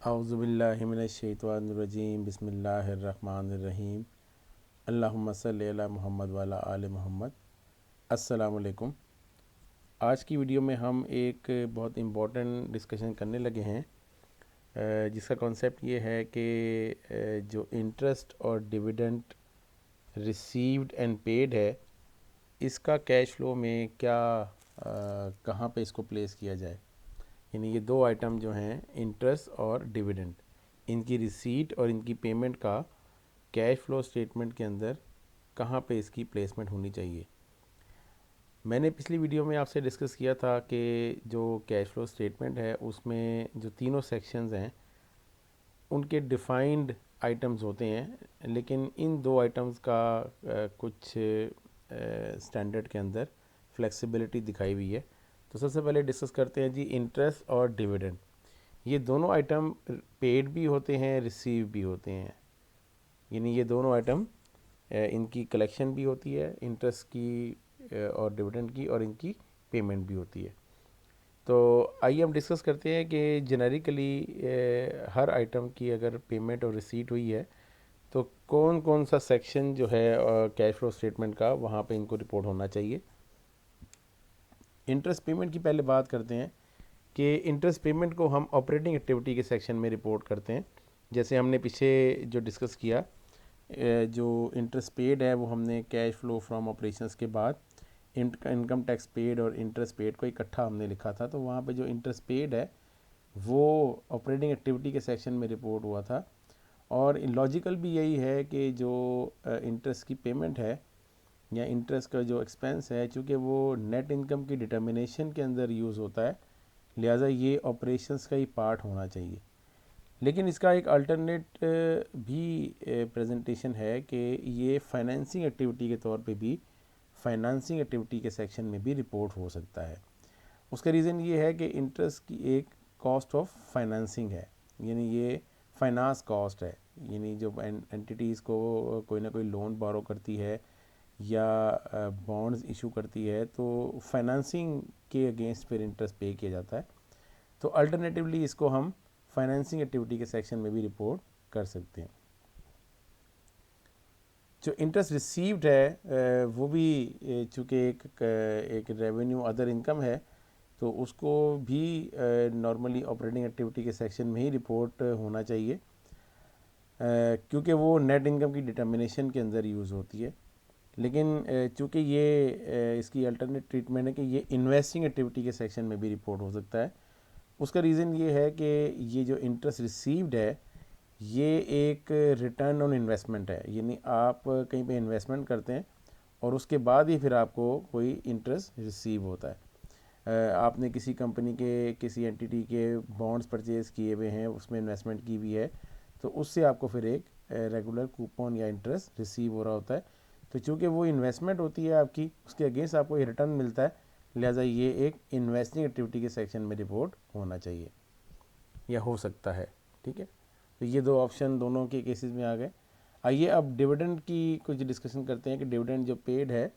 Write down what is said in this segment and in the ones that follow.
औज़ुबिल्लाहि मिनश्शैतानिर्रजीम बिस्मिल्लाहिर्रहमानिर्रहीम अल्लाहुम्मा सल्लि अला मुहम्मद व अला आलि मुहम्मद। अस्सलाम वालेकुम। आज की वीडियो में हम एक बहुत इम्पोर्टेंट डिस्कशन करने लगे हैं, जिसका कॉन्सेप्ट ये है कि जो इंटरेस्ट और डिविडेंड रिसीव्ड एंड पेड है, इसका कैश फ्लो में क्या कहाँ पे इसको प्लेस किया जाए। यानी ये दो आइटम जो हैं, इंटरेस्ट और डिविडेंड, इनकी रिसीट और इनकी पेमेंट का कैश फ्लो स्टेटमेंट के अंदर कहाँ पे इसकी प्लेसमेंट होनी चाहिए। मैंने पिछली वीडियो में आपसे डिस्कस किया था कि जो कैश फ्लो स्टेटमेंट है उसमें जो तीनों सेक्शंस हैं उनके डिफाइंड आइटम्स होते हैं, लेकिन इन दो आइटम्स का कुछ स्टैंडर्ड के अंदर फ्लेक्सिबिलिटी दिखाई हुई है। तो सबसे पहले डिस्कस करते हैं जी इंटरेस्ट और डिविडेंड। ये दोनों आइटम पेड भी होते हैं, रिसीव भी होते हैं। यानी ये दोनों आइटम इनकी कलेक्शन भी होती है, इंटरेस्ट की और डिविडेंड की, और इनकी पेमेंट भी होती है। तो आइए हम डिस्कस करते हैं कि जेनरिकली हर आइटम की अगर पेमेंट और रिसीट हुई है तो कौन कौन सा सेक्शन जो है कैश फ्लो स्टेटमेंट का वहाँ पे इनको रिपोर्ट होना चाहिए। इंटरेस्ट पेमेंट की पहले बात करते हैं कि इंटरेस्ट पेमेंट को हम ऑपरेटिंग एक्टिविटी के सेक्शन में रिपोर्ट करते हैं। जैसे हमने पीछे जो डिस्कस किया, जो इंटरेस्ट पेड है वो हमने कैश फ्लो फ्रॉम ऑपरेशंस के बाद इनकम टैक्स पेड और इंटरेस्ट पेड को इकट्ठा हमने लिखा था। तो वहाँ पे जो इंटरेस्ट पेड है वो ऑपरेटिंग एक्टिविटी के सेक्शन में रिपोर्ट हुआ था। और लॉजिकल भी यही है कि जो इंटरेस्ट की पेमेंट है या इंटरेस्ट का जो एक्सपेंस है, चूँकि वो नेट इनकम की डिटर्मिनेशन के अंदर यूज़ होता है, लिहाजा ये ऑपरेशंस का ही पार्ट होना चाहिए। लेकिन इसका एक अल्टरनेट भी प्रेजेंटेशन है कि ये फाइनेंसिंग एक्टिविटी के तौर पे भी फाइनेंसिंग एक्टिविटी के सेक्शन में भी रिपोर्ट हो सकता है। उसका रीज़न ये है कि इंटरेस्ट की एक कॉस्ट ऑफ फाइनेंसिंग है, यानी ये फाइनेंस कॉस्ट है। यानी जो एंटिटीज़ को कोई ना कोई लोन बोरो करती है या बॉन्ड्स इशू करती है, तो फाइनेंसिंग के अगेंस्ट फिर इंटरेस्ट पे किया जाता है। तो अल्टरनेटिवली इसको हम फाइनेंसिंग एक्टिविटी के सेक्शन में भी रिपोर्ट कर सकते हैं। जो इंटरेस्ट रिसीव्ड है वो भी चूँकि एक रेवेन्यू अदर इनकम है, तो उसको भी नॉर्मली ऑपरेटिंग एक्टिविटी के सेक्शन में ही रिपोर्ट होना चाहिए, क्योंकि वो नेट इनकम की डिटर्मिनेशन के अंदर यूज़ होती है। लेकिन चूँकि ये इसकी अल्टरनेट ट्रीटमेंट है कि ये इन्वेस्टिंग एक्टिविटी के सेक्शन में भी रिपोर्ट हो सकता है। उसका रीज़न ये है कि ये जो इंटरेस्ट रिसीव्ड है ये एक रिटर्न ऑन इन्वेस्टमेंट है। यानी आप कहीं पे इन्वेस्टमेंट करते हैं और उसके बाद ही फिर आपको कोई इंटरेस्ट रिसीव होता है। आपने किसी कंपनी के किसी एंटिटी के बॉन्ड्स परचेज़ किए हुए हैं, उसमें इन्वेस्टमेंट की हुई है, तो उससे आपको फिर एक रेगुलर कूपन या इंटरेस्ट रिसीव हो रहा होता है। तो चूँकि वो इन्वेस्टमेंट होती है आपकी, उसके अगेंस्ट आपको रिटर्न मिलता है, लिहाजा ये एक इन्वेस्टिंग एक्टिविटी के सेक्शन में रिपोर्ट होना चाहिए या हो सकता है। ठीक है, तो ये दो ऑप्शन दोनों के केसेस में आ गए। आइए अब डिविडेंड की कुछ डिस्कशन करते हैं कि डिविडेंड जो पेड है,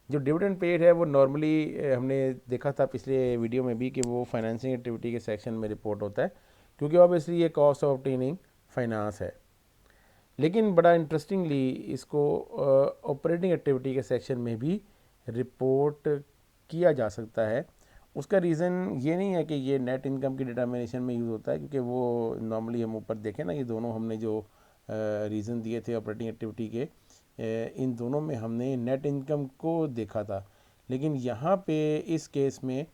जो डिविडेंड पेड है वो नॉर्मली हमने देखा था पिछले वीडियो में भी कि वो फाइनेंसिंग एक्टिविटी के सेक्शन में रिपोर्ट होता है, क्योंकि ऑब्वियसली ये कॉस्ट ऑफ ऑब्टेनिंग फाइनेंस है। लेकिन बड़ा इंटरेस्टिंगली इसको ऑपरेटिंग एक्टिविटी के सेक्शन में भी रिपोर्ट किया जा सकता है। उसका रीज़न ये नहीं है कि ये नेट इनकम की डिटर्मिनेशन में यूज़ होता है, क्योंकि वो नॉर्मली हम ऊपर देखें ना, ये दोनों हमने जो रीज़न दिए थे ऑपरेटिंग एक्टिविटी के, इन दोनों में हमने नेट इनकम को देखा था। लेकिन यहाँ पे इस केस में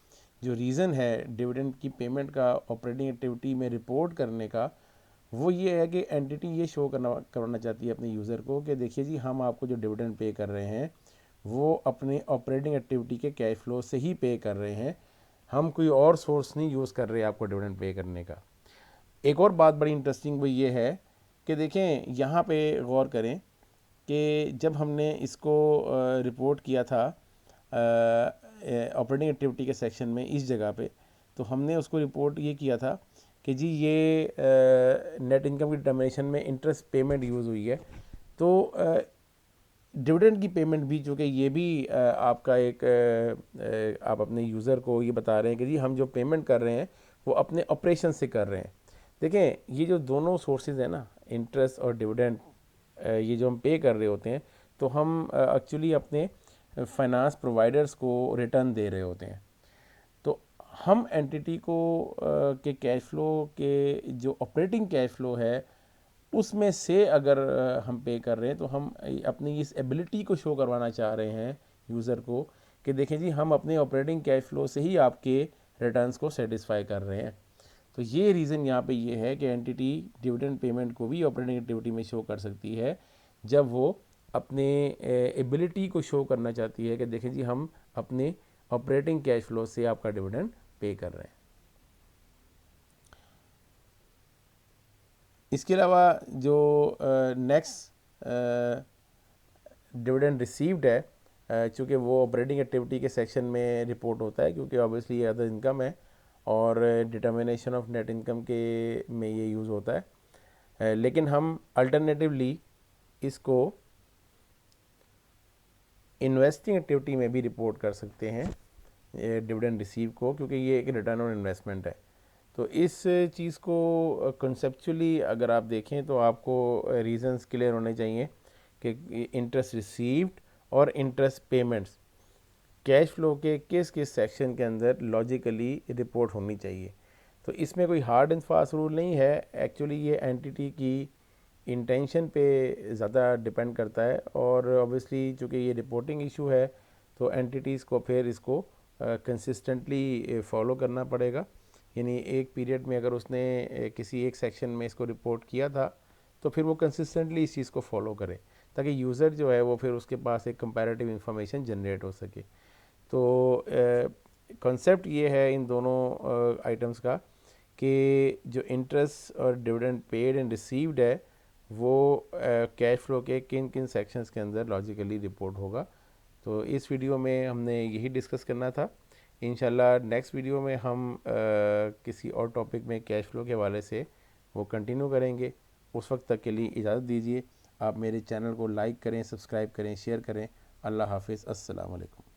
जो रीज़न है डिविडेंड की पेमेंट का ऑपरेटिंग एक्टिविटी में रिपोर्ट करने का, वो ये है कि एंटिटी ये शो करवाना चाहती है अपने यूज़र को कि देखिए जी, हम आपको जो डिविडेंड पे कर रहे हैं वो अपने ऑपरेटिंग एक्टिविटी के कैश फ्लो से ही पे कर रहे हैं, हम कोई और सोर्स नहीं यूज़ कर रहे आपको डिविडेंड पे करने का। एक और बात बड़ी इंटरेस्टिंग वो ये है कि देखें, यहाँ पे गौर करें कि जब हमने इसको रिपोर्ट किया था ऑपरेटिंग एक्टिविटी के सेक्शन में इस जगह पे, तो हमने उसको रिपोर्ट ये किया था कि जी ये नेट इनकम की डिटर्मिनेशन में इंटरेस्ट पेमेंट यूज़ हुई है। तो डिविडेंड की पेमेंट भी, चूँकि ये भी आपका एक आप अपने यूज़र को ये बता रहे हैं कि जी हम जो पेमेंट कर रहे हैं वो अपने ऑपरेशन से कर रहे हैं। देखें ये जो दोनों सोर्सेज हैं ना, इंटरेस्ट और डिविडेंड, ये जो हम पे कर रहे होते हैं, तो हम एक्चुअली अपने फाइनेंस प्रोवाइडर्स को रिटर्न दे रहे होते हैं। तो हम एंटिटी को के कैश फ्लो के जो ऑपरेटिंग कैश फ्लो है उसमें से अगर हम पे कर रहे हैं, तो हम अपनी इस एबिलिटी को शो करवाना चाह रहे हैं यूज़र को कि देखें जी, हम अपने ऑपरेटिंग कैश फ्लो से ही आपके रिटर्न्स को सेटिस्फाई कर रहे हैं। तो ये रीज़न यहाँ पे ये है कि एंटिटी डिविडेंड पेमेंट को भी ऑपरेटिंग एक्टिविटी में शो कर सकती है जब वो अपने एबिलिटी को शो करना चाहती है कि देखें जी, हम अपने ऑपरेटिंग कैश फ्लो से आपका डिविडेंड पे कर रहे हैं। इसके अलावा जो नेक्स्ट डिविडेंड रिसीव्ड है, चूँकि वो ऑपरेटिंग एक्टिविटी के सेक्शन में रिपोर्ट होता है, क्योंकि ऑब्वियसली ये अदर इनकम है और डिटर्मिनेशन ऑफ नेट इनकम के में ये यूज़ होता है। लेकिन हम अल्टरनेटिवली इसको इन्वेस्टिंग एक्टिविटी में भी रिपोर्ट कर सकते हैं डिविडेंड रिसीव को, क्योंकि ये एक रिटर्न ऑन इन्वेस्टमेंट है। तो इस चीज़ को कंसेप्चुअली अगर आप देखें तो आपको रीजंस क्लियर होने चाहिए कि इंटरेस्ट रिसीव्ड और इंटरेस्ट पेमेंट्स कैश फ्लो के किस किस सेक्शन के अंदर लॉजिकली रिपोर्ट होनी चाहिए। तो इसमें कोई हार्ड एंड फास्ट रूल नहीं है, एक्चुअली ये एंटिटी की इंटेंशन पे ज़्यादा डिपेंड करता है। और ऑब्वियसली चूँकि ये रिपोर्टिंग इशू है, तो एंटिटीज़ को फिर इसको कंसिस्टेंटली फॉलो करना पड़ेगा। यानी एक पीरियड में अगर उसने किसी एक सेक्शन में इसको रिपोर्ट किया था, तो फिर वो कंसिस्टेंटली इस चीज़ को फॉलो करे, ताकि यूज़र जो है वो फिर उसके पास एक कंपैरेटिव इन्फॉर्मेशन जनरेट हो सके। तो कॉन्सेप्ट ये है इन दोनों आइटम्स का कि जो इंटरेस्ट और डिविडेंड पेड एंड रिसीव्ड है वो कैश फ्लो के किन किन सेक्शंस के अंदर लॉजिकली रिपोर्ट होगा। तो इस वीडियो में हमने यही डिस्कस करना था। इंशाल्लाह नेक्स्ट वीडियो में हम किसी और टॉपिक में कैश फ्लो के हवाले से वो कंटिन्यू करेंगे। उस वक्त तक के लिए इजाज़त दीजिए। आप मेरे चैनल को लाइक करें, सब्सक्राइब करें, शेयर करें। अल्लाह हाफिज़। अस्सलाम वालेकुम।